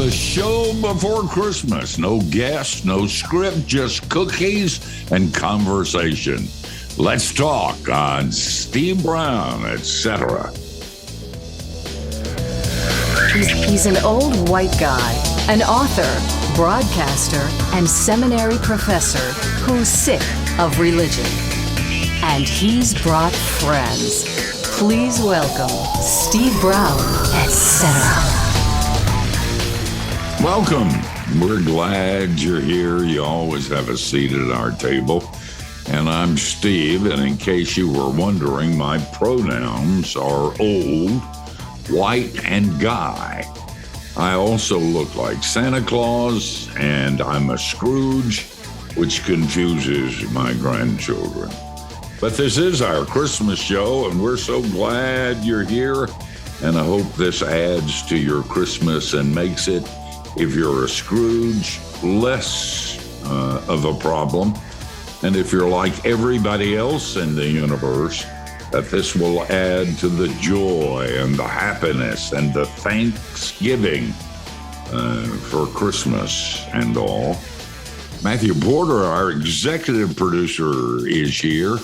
the show before Christmas. No guests, no script, just cookies and conversation. Let's talk on Steve Brown, etc. He's an old white guy, an author, broadcaster, and seminary professor who's sick of religion. And he's brought friends. Please welcome Steve Brown, etc. Welcome. We're glad you're here. You always have a seat at our table. And I'm Steve, and in case you were wondering, my pronouns are old, white, and guy. I also look like Santa Claus, and I'm a Scrooge, which confuses my grandchildren. But this is our Christmas show, and we're so glad you're here, and I hope this adds to your Christmas and makes it, if you're a Scrooge, less of a problem. And if you're like everybody else in the universe, that this will add to the joy and the happiness and the thanksgiving for Christmas and all. Matthew Porter, our executive producer, is here.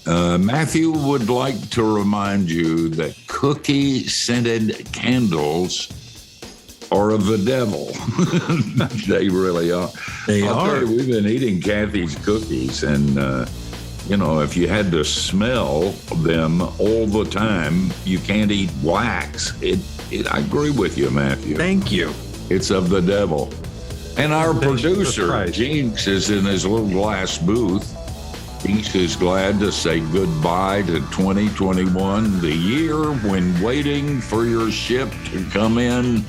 Matthew would like to remind you that cookie-scented candles are of the devil. They really are. I'll tell you, we've been eating Cathy's cookies, and if you had to smell them all the time, you can't eat wax. I agree with you, Matthew. Thank you. It's of the devil. And our producer, Jinx, is in his little glass booth. Jinx is glad to say goodbye to 2021, the year when waiting for your ship to come in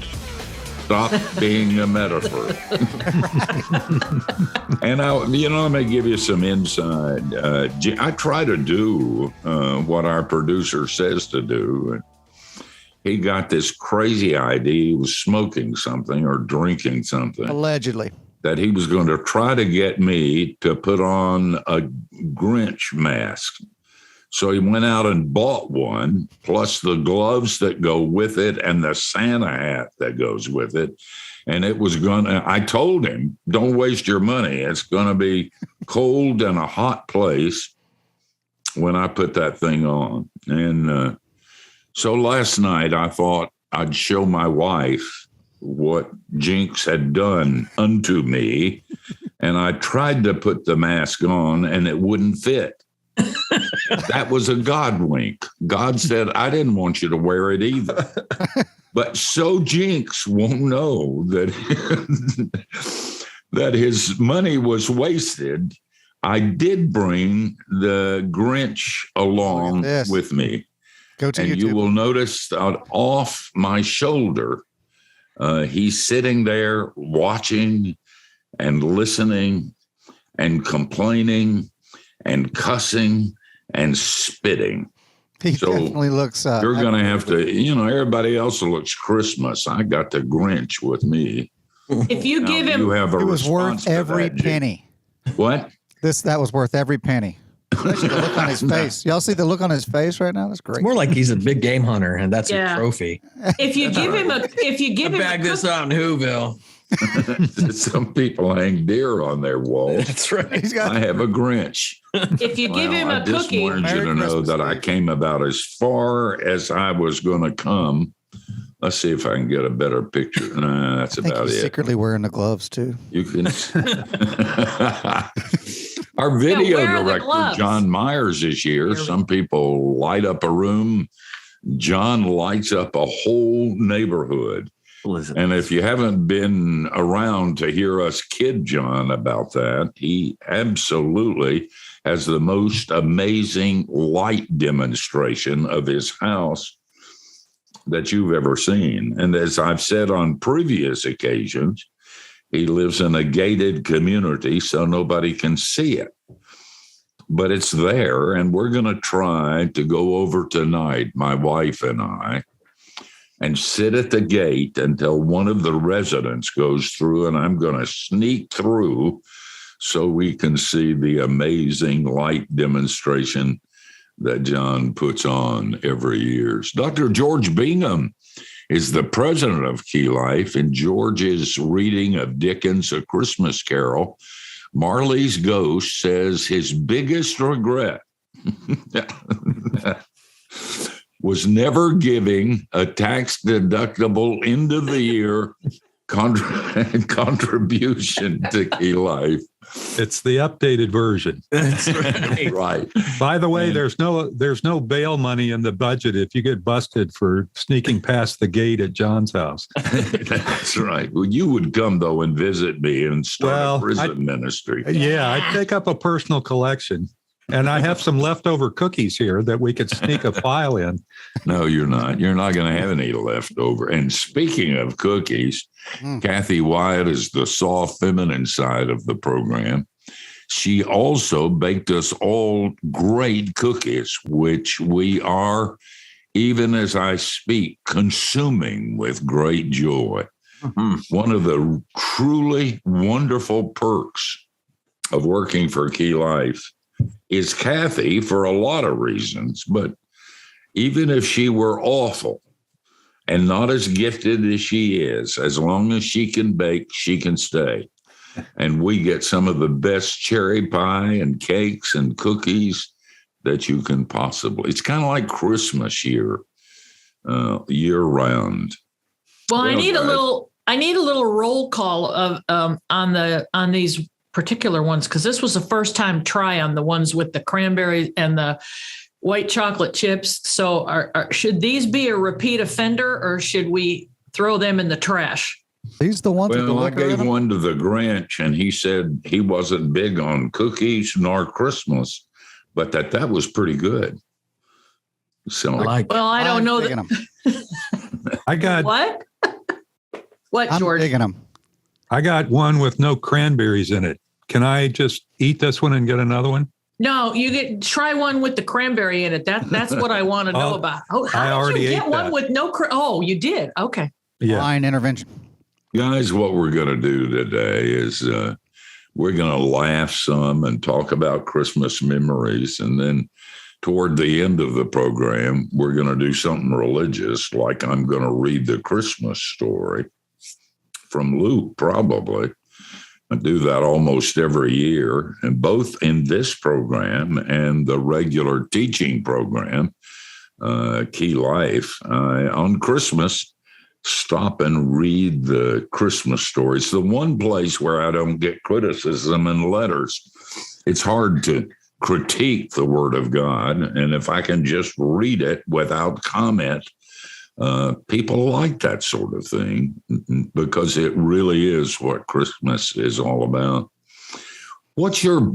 stop being a metaphor. And let me give you some insight. I try to do what our producer says to do. He got this crazy idea. He was smoking something or drinking something. Allegedly. That he was going to try to get me to put on a Grinch mask. So he went out and bought one, plus the gloves that go with it and the Santa hat that goes with it. And I told him, don't waste your money. It's going to be cold and a hot place when I put that thing on. And so last night I thought I'd show my wife what Jinx had done unto me. And I tried to put the mask on and it wouldn't fit. That was a God wink. God said, I didn't want you to wear it either. But so Jinx won't know that, that his money was wasted. I did bring the Grinch along with me. Go to and YouTube. You will notice that off my shoulder, he's sitting there watching and listening and complaining and cussing and spitting. He definitely looks you're going to have to, everybody else looks Christmas. I got the Grinch with me. If you give him, you have a it was response worth to every that, penny. What? That was worth every penny. Especially the look on his face. Y'all see the look on his face right now? That's great. It's more like he's a big game hunter, and that's a trophy. If you give him bag this out in Whoville. Some people hang deer on their walls. That's right. I have a Grinch. If you give him a I just cookie, wanted you to know that I came about as far as I was going to come. Let's see if I can get a better picture. That's about it. Secretly wearing the gloves too. You can. Our video director, John Myers, is here. Some people light up a room. John lights up a whole neighborhood. And if you haven't been around to hear us kid John about that, he absolutely has the most amazing light demonstration of his house that you've ever seen. And as I've said on previous occasions, he lives in a gated community, so nobody can see it. But it's there, and we're going to try to go over tonight, my wife and I, and sit at the gate until one of the residents goes through, and I'm going to sneak through so we can see the amazing light demonstration that John puts on every year. Dr. George Bingham is the president of Key Life, and George's reading of Dickens' A Christmas Carol, Marley's ghost says his biggest regret was never giving a tax-deductible end-of-the-year contribution to Key Life. It's the updated version. That's right. Right. By the way, there's no bail money in the budget if you get busted for sneaking past the gate at John's house. That's right. Well, you would come, though, and visit me and start a prison ministry. Yeah, I'd take up a personal collection. And I have some leftover cookies here that we could sneak a file in. No, you're not. You're not going to have any leftover. And speaking of cookies, Cathy Wyatt is the soft, feminine side of the program. She also baked us all great cookies, which we are, even as I speak, consuming with great joy. One of the truly wonderful perks of working for Key Life is Cathy for a lot of reasons, but even if she were awful and not as gifted as she is, as long as she can bake, she can stay. And we get some of the best cherry pie and cakes and cookies that you can possibly. It's kind of like Christmas year round. Well, I need a little roll call of on these particular ones, because this was the first time try on the ones with the cranberry and the white chocolate chips. So should these be a repeat offender, or should we throw them in the trash? These the ones. Well, I gave one to the Grinch, and he said he wasn't big on cookies nor Christmas, but that was pretty good. So, I don't know that. I got What? What, George? I'm digging them. I got one with no cranberries in it. Can I just eat this one and get another one? No, you try one with the cranberry in it. That's what I want to know about. Oh, how did you get one with no? Oh, you did. Okay. Yeah. Line intervention. guys, what we're going to do today is we're going to laugh some and talk about Christmas memories, and then toward the end of the program, we're going to do something religious, like I'm going to read the Christmas story from Luke, probably. I do that almost every year, and both in this program and the regular teaching program, Key Life, on Christmas, stop and read the Christmas stories. The one place where I don't get criticism in letters. It's hard to critique the Word of God, and if I can just read it without comment, people like that sort of thing because it really is what Christmas is all about. What's your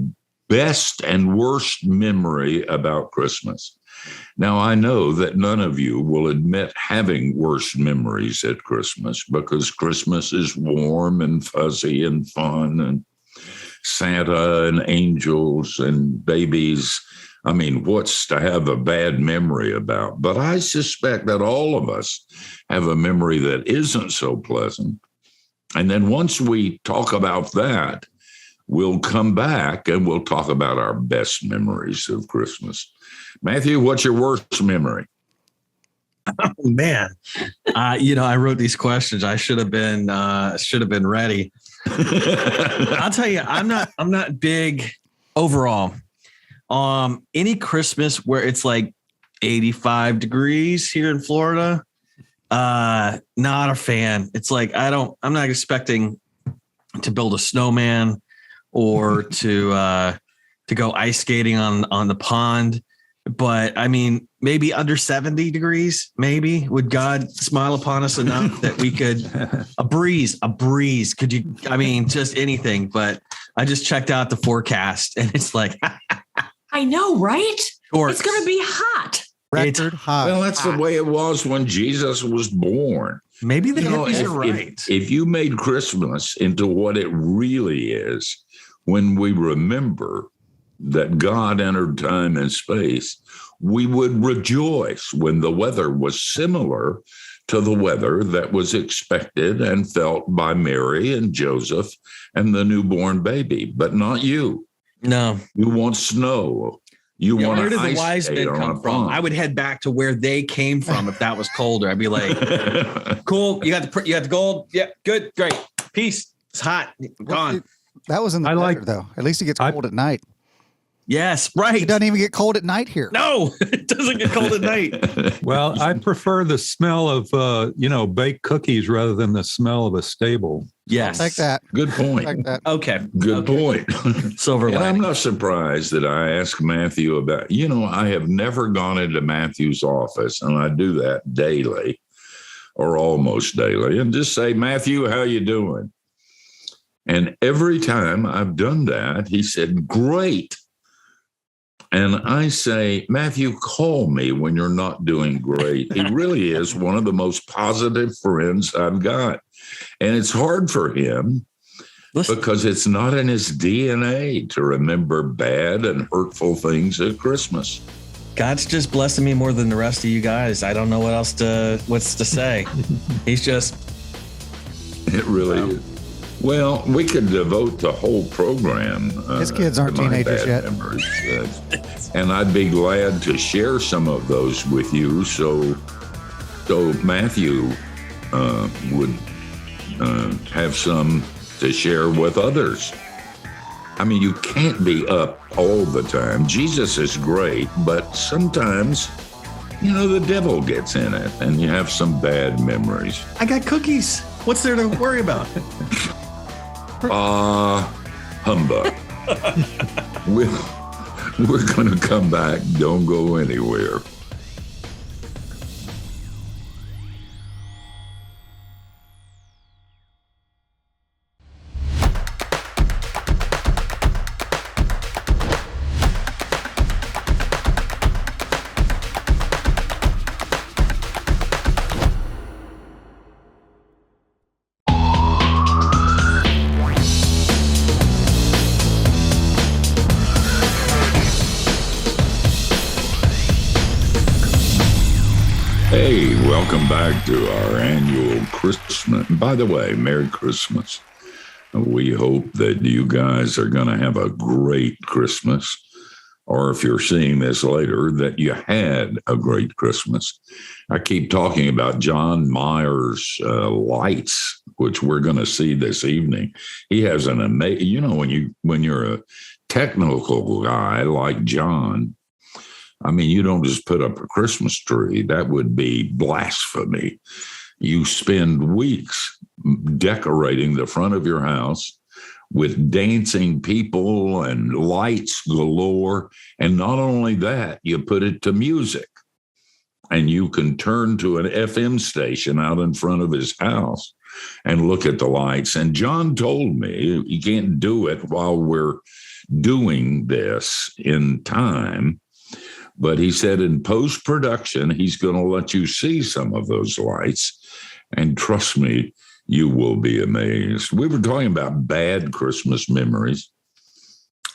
best and worst memory about Christmas? Now, I know that none of you will admit having worst memories at Christmas because Christmas is warm and fuzzy and fun and Santa and angels and babies. I mean, what's to have a bad memory about? But I suspect that all of us have a memory that isn't so pleasant. And then once we talk about that, we'll come back and we'll talk about our best memories of Christmas. Matthew, what's your worst memory? Oh, man. I wrote these questions. I should have been ready. I'll tell you, I'm not big overall. Any Christmas where it's like 85 degrees here in Florida, not a fan. It's like I'm not expecting to build a snowman or to go ice skating on the pond. But I mean, maybe under 70 degrees, maybe would God smile upon us enough that we could a breeze. Could you, just anything, but I just checked out the forecast and it's like, I know, right? Shorts. It's going to be hot. Record hot. Well, that's the way it was when Jesus was born. Maybe the hippies are right. If you made Christmas into what it really is, when we remember that God entered time and space, we would rejoice when the weather was similar to the weather that was expected and felt by Mary and Joseph and the newborn baby, but not you. No. You want snow. You want where to did the ice wise skate men on come a from? pond. I would head back to where they came from if that was colder. I'd be like, cool, you got the gold. Yeah, good, great. Peace. It's hot. Gone. That was in the desert, though. At least it gets cold at night. Yes, right. It doesn't even get cold at night here. No, it doesn't get cold at night. Well, I prefer the smell of, baked cookies rather than the smell of a stable. Yes. Like that. Good point. Like that. Okay. Good point. Silver And I'm lining. not surprised that I asked Matthew about, I have never gone into Matthew's office, and I do that daily or almost daily, and just say, Matthew, how you doing? And every time I've done that, he said, great. And I say, Matthew, call me when you're not doing great. He really is one of the most positive friends I've got. And it's hard for him because it's not in his DNA to remember bad and hurtful things at Christmas. God's just blessing me more than the rest of you guys. I don't know what's to say. He's just. It really is. Well, we could devote the whole program. His kids aren't to my teenagers bad yet. memories. And I'd be glad to share some of those with you. So Matthew would have some to share with others. I mean, you can't be up all the time. Jesus is great, but sometimes, the devil gets in it and you have some bad memories. I got cookies. What's there to worry about? Humbug. We're going to come back. Don't go anywhere. Hey, welcome back to our annual Christmas. By the way, Merry Christmas. We hope that you guys are going to have a great Christmas, or if you're seeing this later, that you had a great Christmas. I keep talking about John Mayer's lights, which we're going to see this evening. He has an amazing, when you're a technical guy like John, I mean, you don't just put up a Christmas tree. That would be blasphemy. You spend weeks decorating the front of your house with dancing people and lights galore. And not only that, you put it to music. And you can turn to an FM station out in front of his house and look at the lights. And John told me you can't do it while we're doing this in time. But he said in post-production, he's going to let you see some of those lights. And trust me, you will be amazed. We were talking about bad Christmas memories.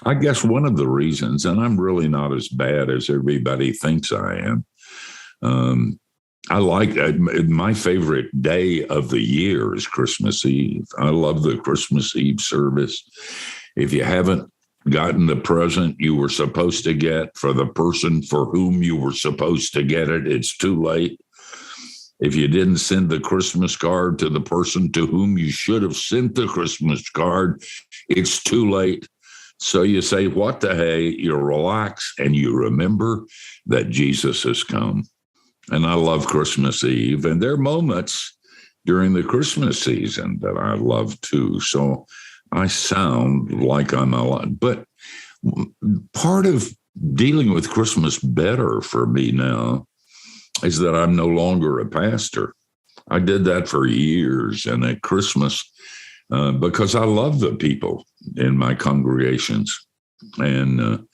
I guess one of the reasons, and I'm really not as bad as everybody thinks I am, I like my favorite day of the year is Christmas Eve. I love the Christmas Eve service. If you haven't gotten the present you were supposed to get for the person for whom you were supposed to get it, it's too late. If you didn't send the Christmas card to the person to whom you should have sent the Christmas card, it's too late. So you say, what the hey, you relax and you remember that Jesus has come. And I love Christmas Eve. And there are moments during the Christmas season that I love too. So I sound like I'm alive. But part of dealing with Christmas better for me now is that I'm no longer a pastor. I did that for years. And at Christmas, because I love the people in my congregations. And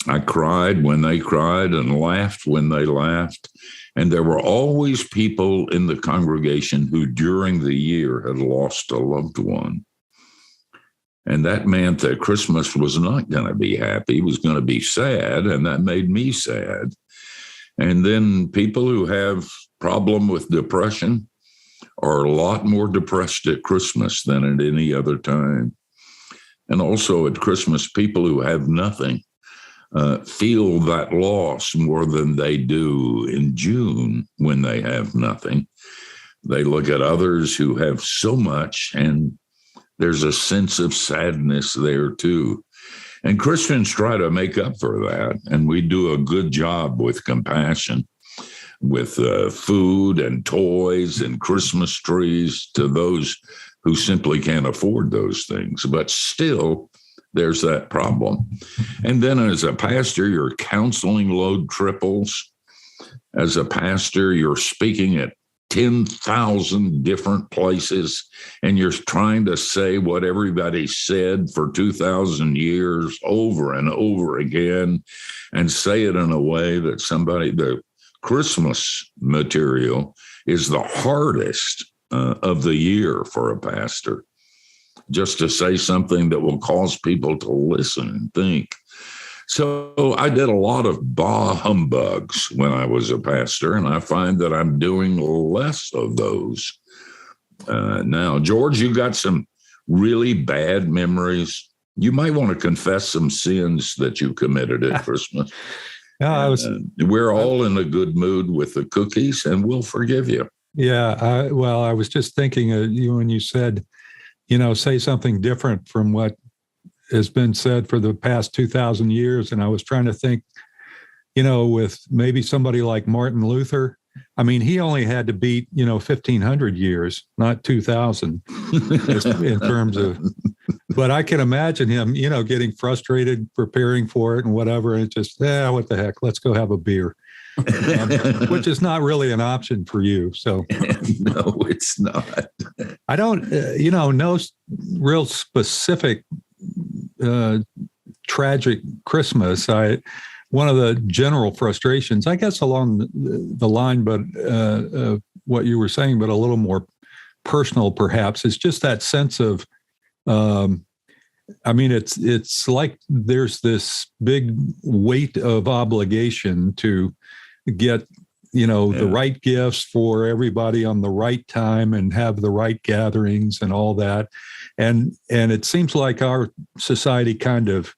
I cried when they cried and laughed when they laughed. And there were always people in the congregation who during the year had lost a loved one. And that meant that Christmas was not going to be happy. It was going to be sad. And that made me sad. And then people who have problem with depression are a lot more depressed at Christmas than at any other time. And also at Christmas, people who have nothing feel that loss more than they do in June when they have nothing. They look at others who have so much, and there's a sense of sadness there too. And Christians try to make up for that, and we do a good job with compassion, with food and toys and Christmas trees to those who simply can't afford those things. But still, there's that problem. And then as a pastor, your counseling load triples. As a pastor, you're speaking at 10,000 different places, and you're trying to say what everybody said for 2,000 years over and over again, and say it in a way that the Christmas material is the hardest of the year for a pastor, just to say something that will cause people to listen and think. So I did a lot of bah humbugs when I was a pastor, and I find that I'm doing less of those now. George, you got some really bad memories. You might want to confess some sins that you committed at Christmas. We're all in a good mood with the cookies, and we'll forgive you. Yeah. I was just thinking when you said, say something different from what has been said for the past 2,000 years. And I was trying to think, with maybe somebody like Martin Luther. I mean, he only had to beat, 1,500 years, not 2,000 in terms of, but I can imagine him, getting frustrated, preparing for it and whatever. And just, what the heck, let's go have a beer, which is not really an option for you. So no, it's not. I don't, no real specific tragic Christmas. One of the general frustrations, I guess, along the line, but what you were saying, but a little more personal, perhaps, is just that sense of. It's like there's this big weight of obligation to get, the right gifts for everybody on the right time and have the right gatherings and all that. And it seems like our society kind of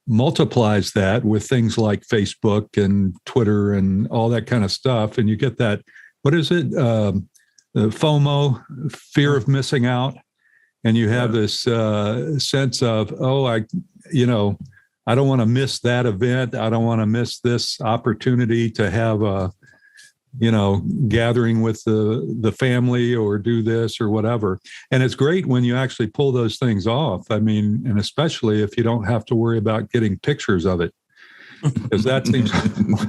multiplies that with things like Facebook and Twitter and all that kind of stuff. And you get that, what is it? The FOMO, fear of missing out. And you have this sense of, I don't want to miss that event. I don't want to miss this opportunity to have a, gathering with the family or do this or whatever. And it's great when you actually pull those things off. I mean, and especially if you don't have to worry about getting pictures of it, because that seems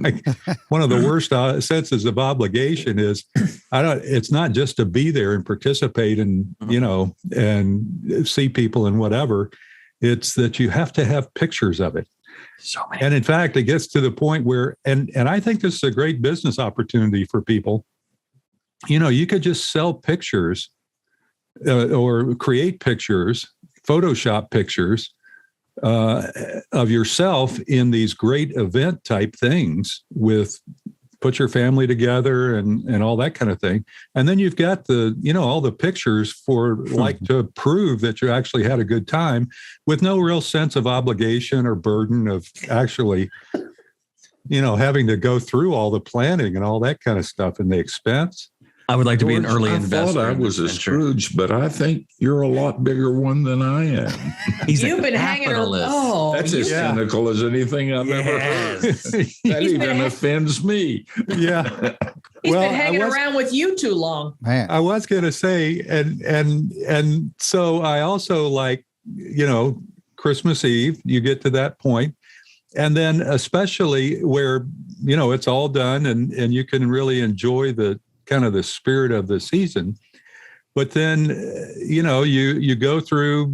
like one of the worst senses of obligation is it's not just to be there and participate and, and see people and whatever. It's that you have to have pictures of it. So many. And in fact, it gets to the point where, and I think this is a great business opportunity for people. You could just sell pictures or create pictures, Photoshop pictures of yourself in these great event type things with put your family together and all that kind of thing. And then you've got all the pictures for to prove that you actually had a good time with no real sense of obligation or burden of actually, having to go through all the planning and all that kind of stuff and the expense. I would like to be an early I investor. I thought I was a Scrooge, but I think you're a lot bigger one than I am. You've been hanging around. Oh, that's as cynical as anything I've ever heard. That even offends me. Yeah. He's been hanging around with you too long. Man. I was going to say, and so I also like, Christmas Eve, you get to that point. And then especially where, it's all done and you can really enjoy the kind of the spirit of the season. But then, you go through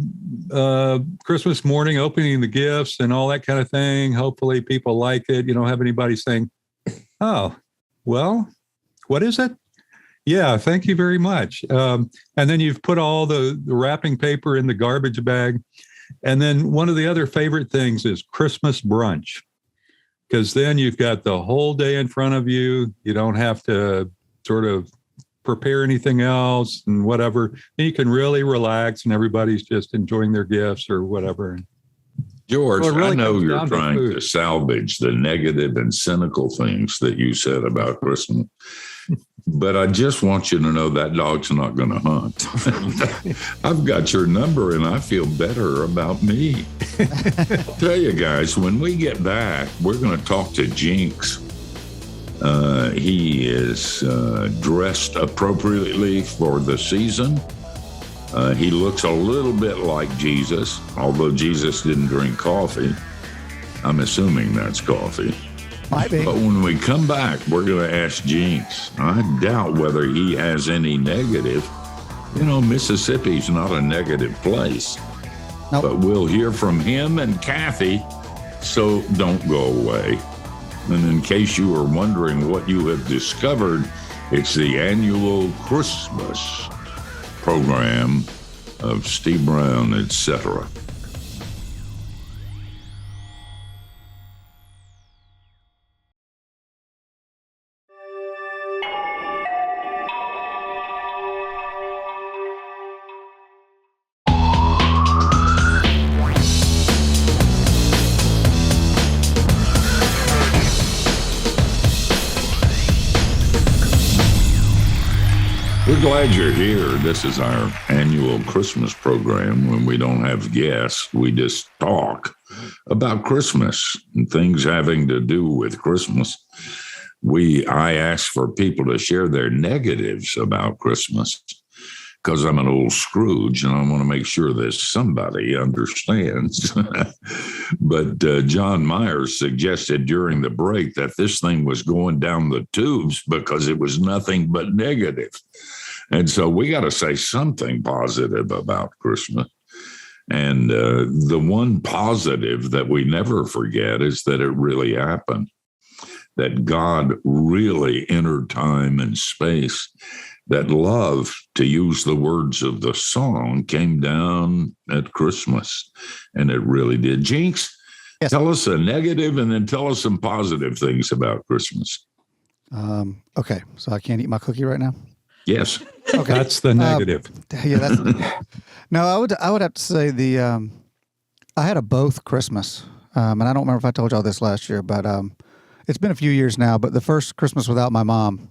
Christmas morning, opening the gifts and all that kind of thing. Hopefully people like it. You don't have anybody saying, oh, well, what is it? Yeah, thank you very much. And then you've put all the wrapping paper in the garbage bag. And then one of the other favorite things is Christmas brunch, because then you've got the whole day in front of you. You don't have to sort of prepare anything else and whatever. And you can really relax and everybody's just enjoying their gifts or whatever. George, So it really I know comes you're down to trying food. to salvage the negative and cynical things that you said about Christmas. But I just want you to know that dog's not going to hunt. I've got your number and I feel better about me. Tell you guys, when we get back, we're going to talk to Jinx. He is dressed appropriately for the season. He looks a little bit like Jesus, although Jesus didn't drink coffee. I'm assuming that's coffee. Might be. But when we come back, we're going to ask Jinx. I doubt whether he has any negative. You know, Mississippi's not a negative place. Nope. But we'll hear from him and Cathy, so don't go away. And in case you are wondering what you have discovered, it's the annual Christmas program of Steve Brown, etc. We're glad you're here. This is our annual Christmas program. When we don't have guests, we just talk about Christmas and things having to do with Christmas. I ask for people to share their negatives about Christmas because I'm an old Scrooge and I want to make sure that somebody understands. But John Myers suggested during the break that this thing was going down the tubes because it was nothing but negative. And so we got to say something positive about Christmas. And the one positive that we never forget is that it really happened, that God really entered time and space, that love, to use the words of the song, came down at Christmas. And it really did. Jinx, Yes. Tell us a negative and then tell us some positive things about Christmas. Okay, so I can't eat my cookie right now. Yes. Okay, That's the negative. yeah. That's no. I would have to say I had a both Christmas, and I don't remember if I told y'all this last year, but it's been a few years now. But the first Christmas without my mom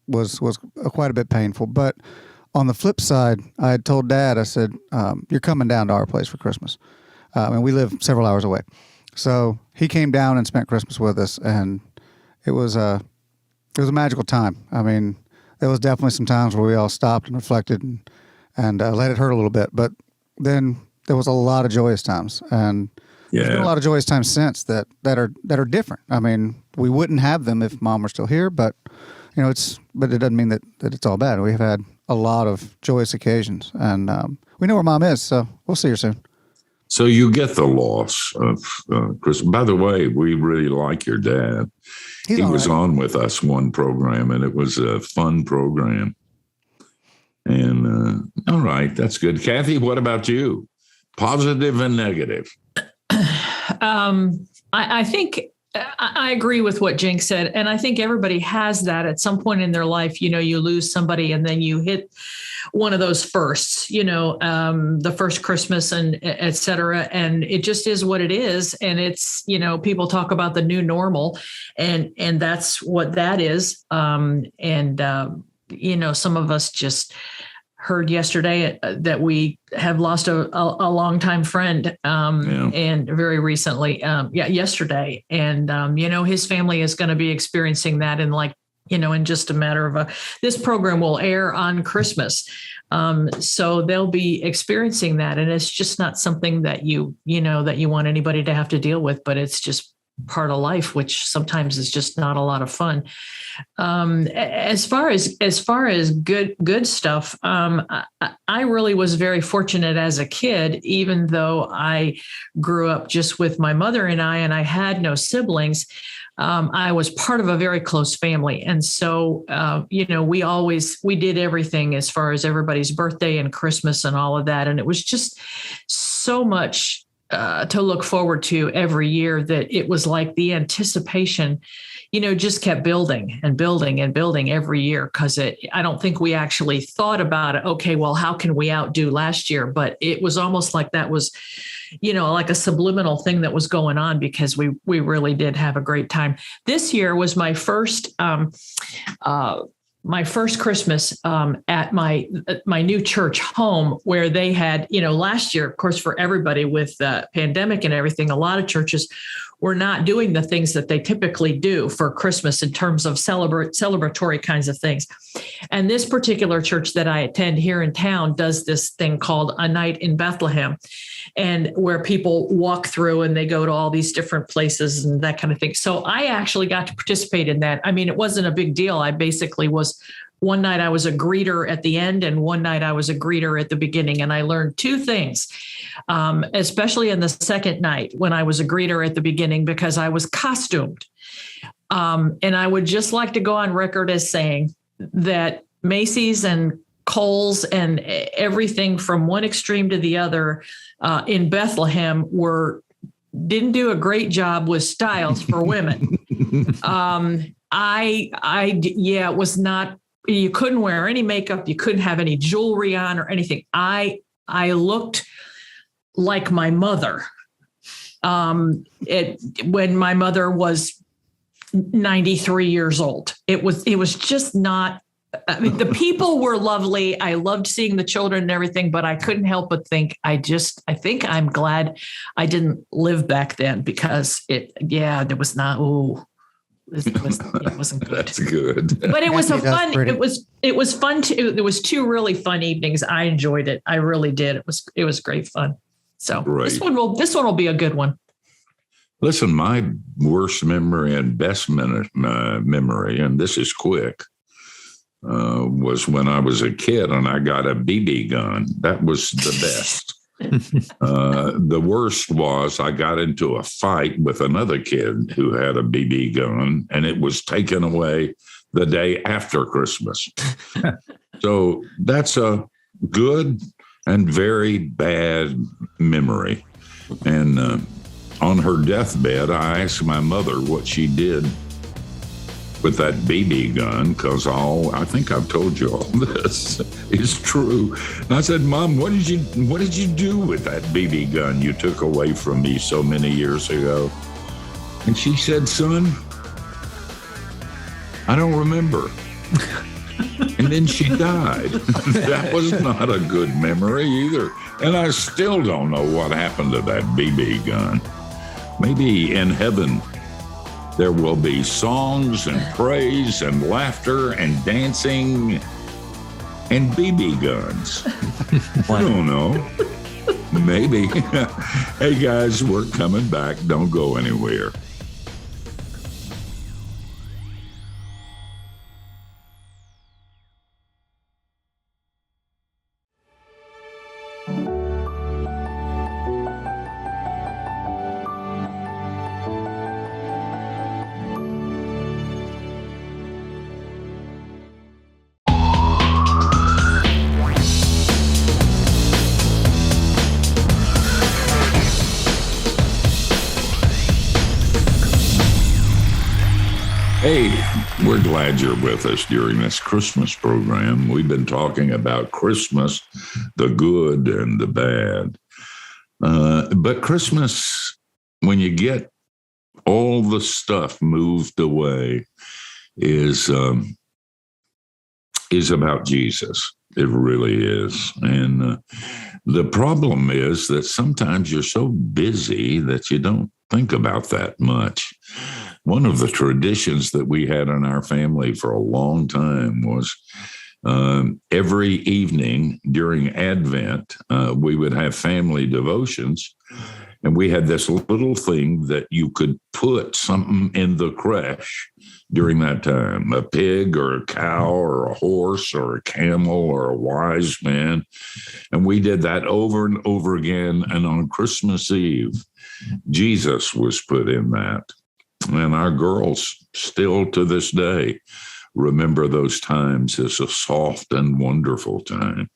was quite a bit painful. But on the flip side, I had told Dad, I said, "You're coming down to our place for Christmas," and we live several hours away. So he came down and spent Christmas with us, and it was a magical time. I mean, there was definitely some times where we all stopped and reflected and let it hurt a little bit. But then there was a lot of joyous times, and there's been a lot of joyous times since that are different. I mean, we wouldn't have them if Mom were still here, but you know, but it doesn't mean that it's all bad. We've had a lot of joyous occasions, and we know where Mom is, so we'll see her soon. So you get the loss of Chris. By the way, we really like your dad. He was on with us one program, and it was a fun program. And all right, that's good. Cathy, what about you? Positive and negative. I think I agree with what Jinx said. And I think everybody has that at some point in their life. You know, you lose somebody and then you hit one of those firsts, you know, the first Christmas and et cetera. And it just is what it is. And it's, you know, people talk about the new normal and that's what that is. You know, some of us just heard yesterday that we have lost a longtime friend and very recently, yesterday. And, you know, his family is going to be experiencing that in just a matter of this program will air on Christmas. So they'll be experiencing that. And it's just not something that you want anybody to have to deal with, but it's just part of life, which sometimes is just not a lot of fun. As far as good stuff, I really was very fortunate as a kid, even though I grew up just with my mother and I had no siblings. I was part of a very close family. And so, we did everything as far as everybody's birthday and Christmas and all of that. And it was just so much to look forward to every year, that it was like the anticipation, just kept building and building and building every year. Cause I don't think we actually thought about it. Okay, well, how can we outdo last year? But it was almost like that was, like a subliminal thing that was going on, because we really did have a great time. This year was my first Christmas at my new church home, where they had, last year, of course, for everybody with the pandemic and everything, a lot of churches were not doing the things that they typically do for Christmas in terms of celebratory kinds of things. And this particular church that I attend here in town does this thing called A Night in Bethlehem, and where people walk through and they go to all these different places and that kind of thing. So I actually got to participate in that. I mean, it wasn't a big deal. I basically was, one night I was a greeter at the end, and one night I was a greeter at the beginning. And I learned two things, especially in the second night when I was a greeter at the beginning, because I was costumed. And I would just like to go on record as saying that Macy's and Kohl's and everything from one extreme to the other in Bethlehem didn't do a great job with styles for women. It was not. You couldn't wear any makeup. You couldn't have any jewelry on or anything. I looked like my mother. When my mother was 93 years old, it was just not. I mean, the people were lovely. I loved seeing the children and everything, but I couldn't help but think, I think I'm glad I didn't live back then, because there was not. Ooh. It wasn't good. That's good. But it was it was fun too. There was two really fun evenings. I enjoyed it. I really did. It was great fun. So this one will be a good one. Listen, my worst memory and best memory, and this is quick, was when I was a kid and I got a BB gun. That was the best. The worst was I got into a fight with another kid who had a BB gun, and it was taken away the day after Christmas. So that's a good and very bad memory. And on her deathbed, I asked my mother what she did with that BB gun, because I think I've told you all this is true. And I said, Mom, what did you do with that BB gun you took away from me so many years ago? And she said, son, I don't remember. And then she died. That was not a good memory either. And I still don't know what happened to that BB gun. Maybe in heaven there will be songs and praise and laughter and dancing and BB guns. I don't know. Maybe. Hey, guys, we're coming back. Don't go anywhere. Hey, we're glad you're with us during this Christmas program. We've been talking about Christmas, the good and the bad. But Christmas, when you get all the stuff moved away, is about Jesus. It really is. And the problem is that sometimes you're so busy that you don't think about that much. One of the traditions that we had in our family for a long time was every evening during Advent, we would have family devotions. And we had this little thing that you could put something in the creche during that time, a pig or a cow or a horse or a camel or a wise man. And we did that over and over again. And on Christmas Eve, Jesus was put in that. And our girls still to this day remember those times as a soft and wonderful time.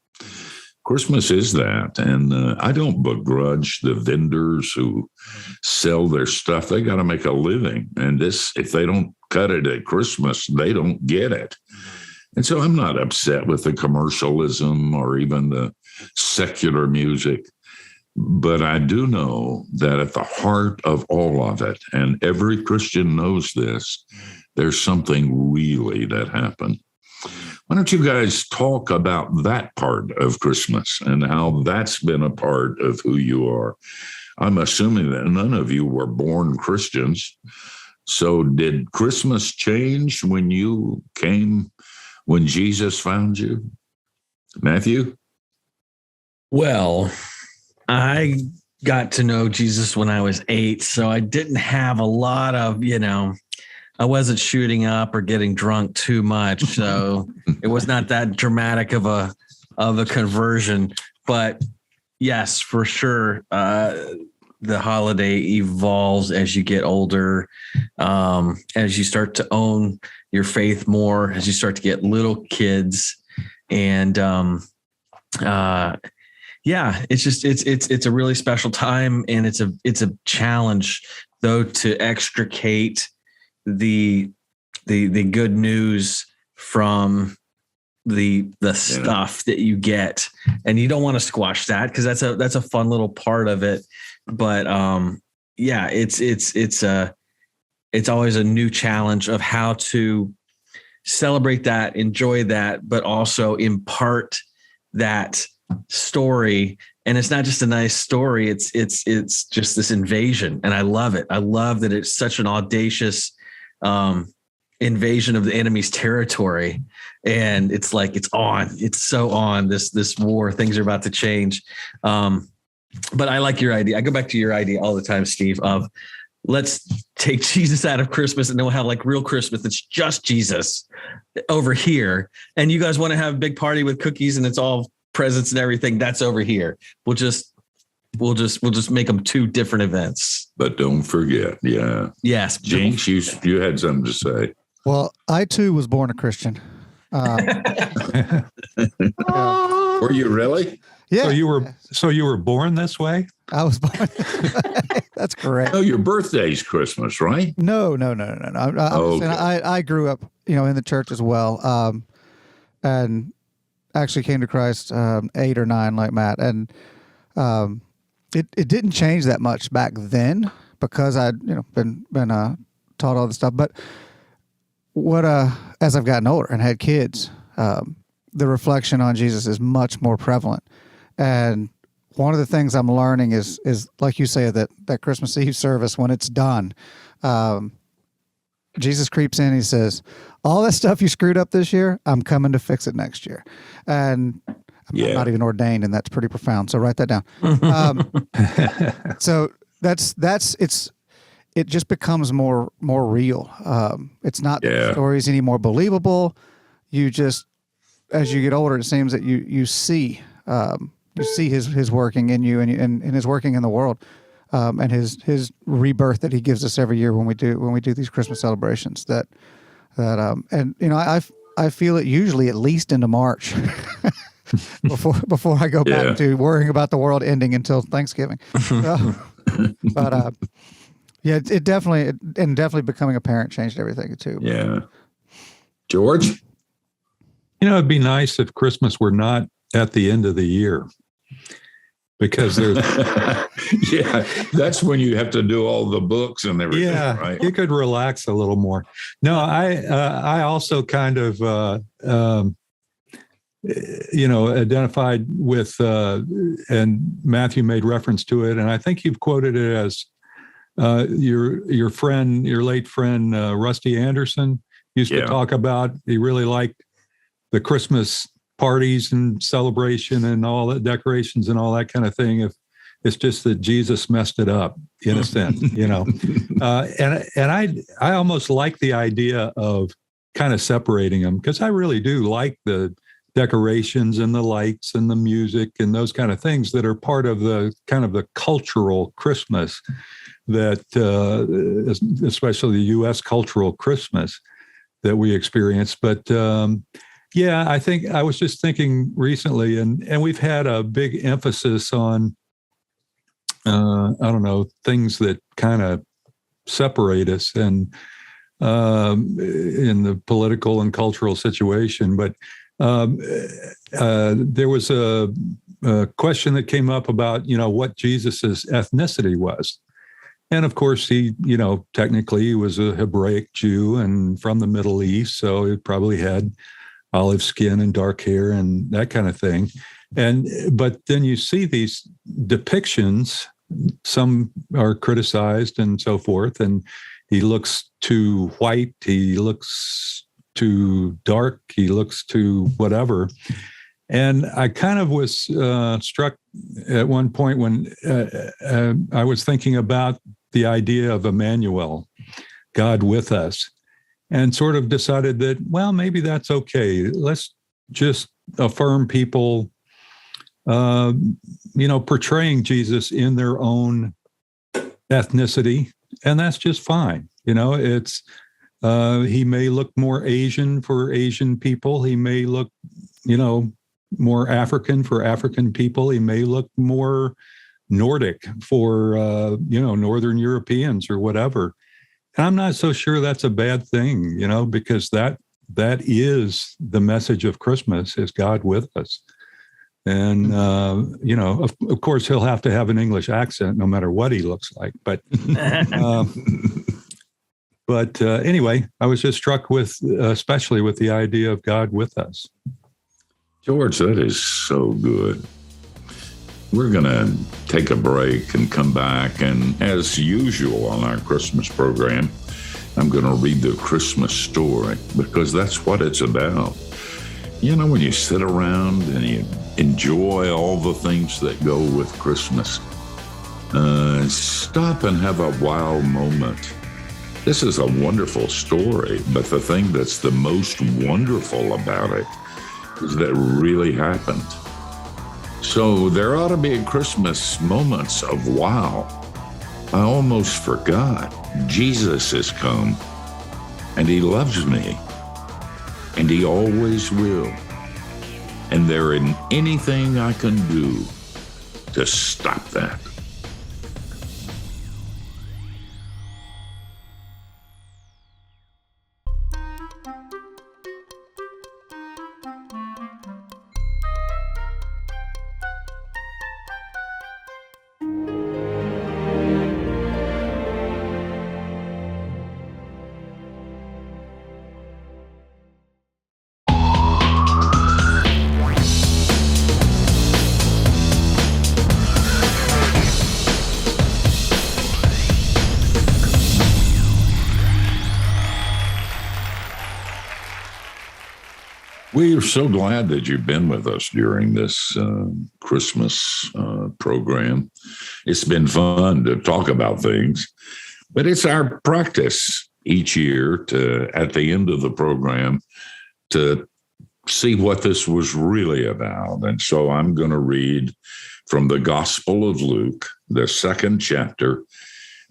Christmas is that. And I don't begrudge the vendors who sell their stuff. They got to make a living. And if they don't cut it at Christmas, they don't get it. And so I'm not upset with the commercialism or even the secular music. But I do know that at the heart of all of it, and every Christian knows this, there's something really that happened. Why don't you guys talk about that part of Christmas and how that's been a part of who you are? I'm assuming that none of you were born Christians. So did Christmas change when Jesus found you? Matthew? Well, I got to know Jesus when I was 8, so I didn't have a lot of, I wasn't shooting up or getting drunk too much, so it was not that dramatic of a conversion. But yes, for sure, the holiday evolves as you get older, as you start to own your faith more, as you start to get little kids, and it's a really special time, and it's a challenge though to extricate the good news from the stuff that you get, and you don't want to squash that because that's a fun little part of it. But it's always a new challenge of how to celebrate that, enjoy that, but also impart that story. And it's not just a nice story. It's just this invasion. And I love it. I love that it's such an audacious invasion of the enemy's territory. And it's like, it's so on this war, things are about to change. But I like your idea. I go back to your idea all the time, Steve, of let's take Jesus out of Christmas and then we'll have like real Christmas. It's just Jesus over here. And you guys want to have a big party with cookies and it's all presents and everything. That's over here. We'll just make them two different events. But don't forget. Yeah. Yes. Jinx, you had something to say. Well, I too was born a Christian. Were you really? Yeah. So you were born this way? I was born. That's correct. No, your birthday's Christmas, right? No. I grew up, in the church as well, and actually came to Christ 8 or 9, like Matt, and it didn't change that much back then because I'd been taught all this stuff. But what as I've gotten older and had kids, the reflection on Jesus is much more prevalent. And one of the things I'm learning is like you say, that Christmas Eve service, when it's done, Jesus creeps in, he says, all that stuff you screwed up this year, I'm coming to fix it next year. And I'm not even ordained, and that's pretty profound. So write that down. So it just becomes more real. It's not that the stories any more believable. You just, as you get older, it seems that you see his working in you and his working in the world, and his rebirth that he gives us every year when we do these Christmas celebrations. I feel it usually at least into March before I go back to worrying about the world ending until Thanksgiving. But it definitely becoming a parent changed everything too. Yeah, George. It'd be nice if Christmas were not at the end of the year, because there's that's when you have to do all the books and everything. Yeah, right? You could relax a little more. No, I also kind of identified with and Matthew made reference to it, and I think you've quoted it as your late friend Rusty Anderson used to talk about. He really liked the Christmas parties and celebration and all the decorations and all that kind of thing. If it's just that Jesus messed it up in a sense, and I almost like the idea of kind of separating them, because I really do like the decorations and the lights and the music and those kind of things that are part of the kind of the cultural Christmas that, especially the U.S. cultural Christmas that we experience. But Yeah, I think I was just thinking recently, and we've had a big emphasis on, I don't know, things that kind of separate us and in the political and cultural situation. But there was a question that came up about, what Jesus's ethnicity was. And of course, he, technically he was a Hebraic Jew and from the Middle East. So he probably had olive skin and dark hair and that kind of thing. But then you see these depictions, some are criticized and so forth. And he looks too white, he looks too dark, he looks too whatever. And I kind of was struck at one point when I was thinking about the idea of Emmanuel, God with us, and sort of decided that, well, maybe that's okay. Let's just affirm people, portraying Jesus in their own ethnicity, and that's just fine. It's he may look more Asian for Asian people. He may look, more African for African people. He may look more Nordic for, Northern Europeans or whatever. And I'm not so sure that's a bad thing, because that is the message of Christmas, is God with us. And, of course, he'll have to have an English accent no matter what he looks like. But anyway, I was just struck with, especially with the idea of God with us. George, that is so good. We're going to take a break and come back. And as usual on our Christmas program, I'm going to read the Christmas story because that's what it's about. When you sit around and you enjoy all the things that go with Christmas, stop and have a wow moment. This is a wonderful story, but the thing that's the most wonderful about it is that it really happened. So there ought to be at Christmas moments of wow. I almost forgot. Jesus has come, and he loves me, and he always will. And there isn't anything I can do to stop that. We are so glad that you've been with us during this Christmas program. It's been fun to talk about things, but it's our practice each year to, at the end of the program, to see what this was really about. And so I'm going to read from the Gospel of Luke, the 2nd chapter,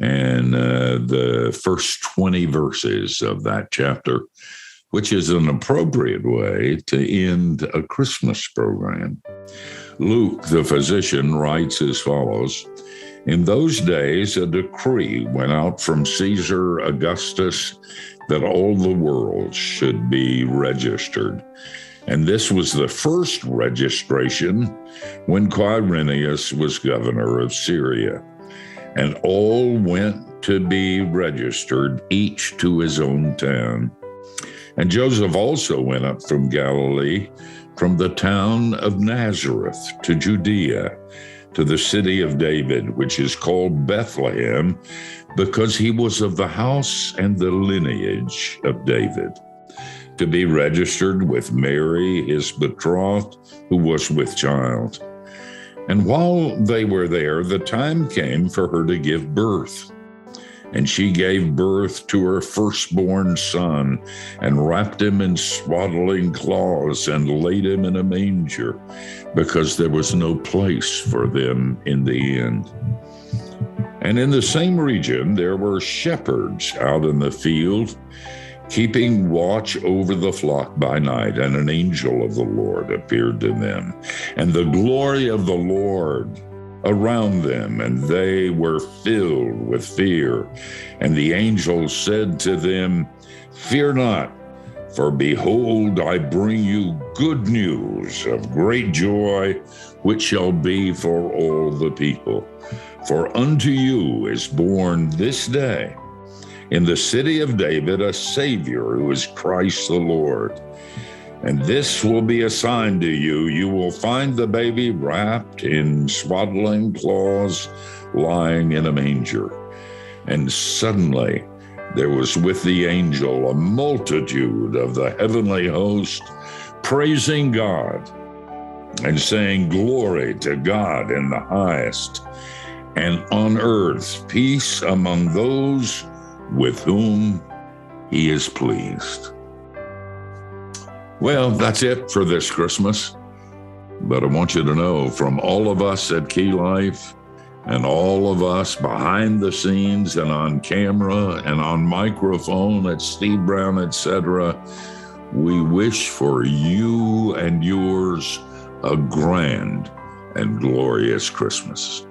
and the first 20 verses of that chapter, which is an appropriate way to end a Christmas program. Luke, the physician, writes as follows: "In those days, a decree went out from Caesar Augustus that all the world should be registered. And this was the first registration when Quirinius was governor of Syria. And all went to be registered, each to his own town. And Joseph also went up from Galilee, from the town of Nazareth to Judea, to the city of David, which is called Bethlehem, because he was of the house and the lineage of David, to be registered with Mary, his betrothed, who was with child. And while they were there, the time came for her to give birth. And she gave birth to her firstborn son, and wrapped him in swaddling cloths, and laid him in a manger, because there was no place for them in the inn. And in the same region there were shepherds out in the field, keeping watch over the flock by night, and an angel of the Lord appeared to them, and the glory of the Lord around them, and they were filled with fear. And the angel said to them, "Fear not, for behold, I bring you good news of great joy, which shall be for all the people. For unto you is born this day in the city of David a Savior, who is Christ the Lord. And this will be a sign to you. You will find the baby wrapped in swaddling cloths, lying in a manger." And suddenly there was with the angel a multitude of the heavenly host, praising God and saying, "Glory to God in the highest, and on earth peace among those with whom he is pleased." Well, that's it for this Christmas. But I want you to know, from all of us at Key Life and all of us behind the scenes and on camera and on microphone at Steve Brown, etc., we wish for you and yours a grand and glorious Christmas.